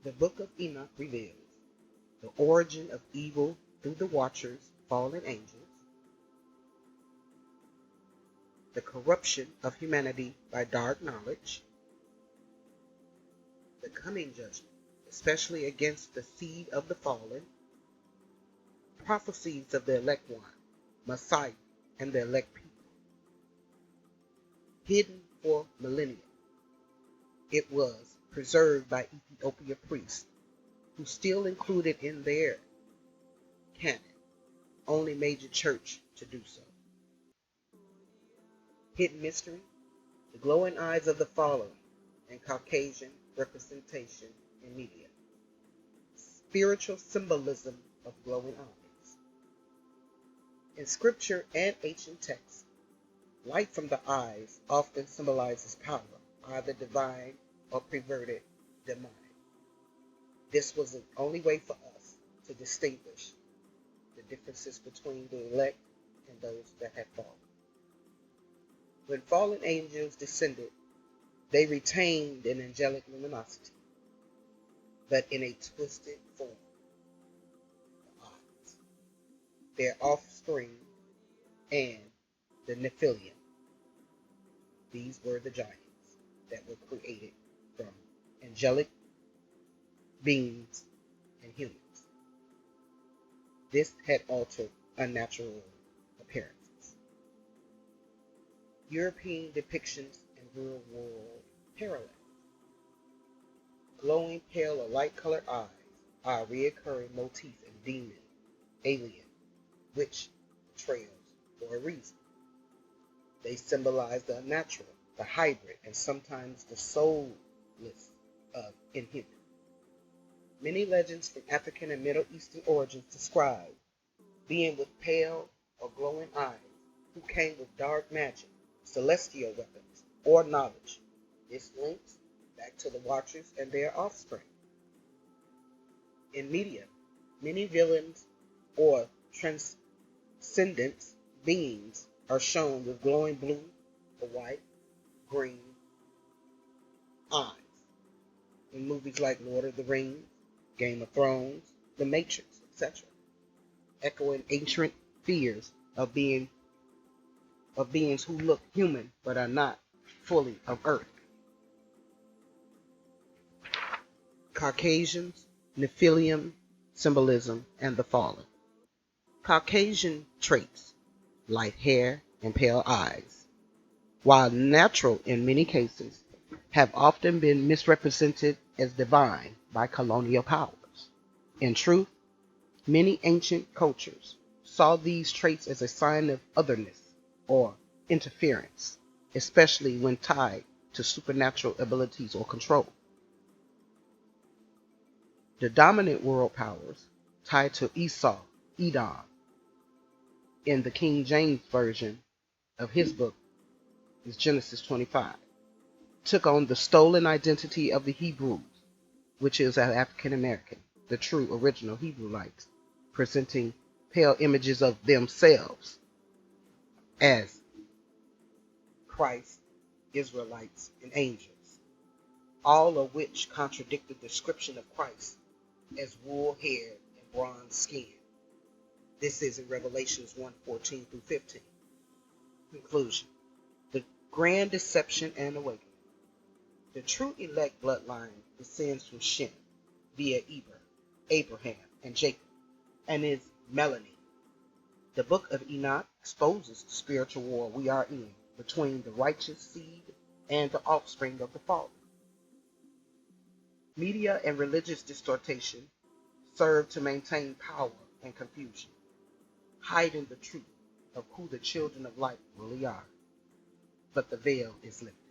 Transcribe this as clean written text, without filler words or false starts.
The book of Enoch reveals the origin of evil through the Watchers, fallen angels, the corruption of humanity by dark knowledge, the coming judgment, especially against the seed of the fallen, prophecies of the elect one, Messiah, and the elect people, hidden for millennia. It was preserved by Ethiopia priests, who still included in their canon, only major church to do so. Hidden mystery, the glowing eyes of the fallen, and Caucasian representation in media. Spiritual symbolism of glowing eyes. In scripture and ancient texts, light from the eyes often symbolizes power, either divine or perverted demonic. This was the only way for us to distinguish the differences between the elect and those that had fallen. When fallen angels descended, they retained an angelic luminosity, but in a twisted form. The odds, their offspring, and the Nephilim. These were the giants that were created from angelic beings and humans. This had altered unnatural appearances. European depictions and real world parallels. Glowing pale or light colored eyes are a recurring motif in demon, alien, witch portrayals for a reason. They symbolize the unnatural, the hybrid, and sometimes the soulless of inhuman. Many legends from African and Middle Eastern origins describe beings with pale or glowing eyes who came with dark magic, celestial weapons, or knowledge. This links back to the Watchers and their offspring. In media, many villains or transcendent beings are shown with glowing blue or white, green eyes. In movies like Lord of the Rings, Game of Thrones, The Matrix, etc., echoing ancient fears of beings who look human but are not fully of Earth. Caucasians, Nephilim symbolism, and the fallen. Caucasian traits, light hair and pale eyes, while natural in many cases, have often been misrepresented as divine by colonial powers. In truth, many ancient cultures saw these traits as a sign of otherness or interference, especially when tied to supernatural abilities or control. The dominant world powers, tied to Esau, Edom, in the King James Version of his book is Genesis 25, took on the stolen identity of the Hebrews, which is African American, the true original Hebrewites, presenting pale images of themselves as Christ, Israelites, and angels, all of which contradict the description of Christ as wool hair and bronze skin. This is in Revelations 1:14 through 15. Conclusion. The grand deception and awakening. The true elect bloodline descends from Shem via Abraham, and Jacob, and is melanin. The book of Enoch exposes the spiritual war we are in between the righteous seed and the offspring of the fallen. Media and religious distortion serve to maintain power and confusion, hiding the truth of who the children of light really are. But the veil is lifted.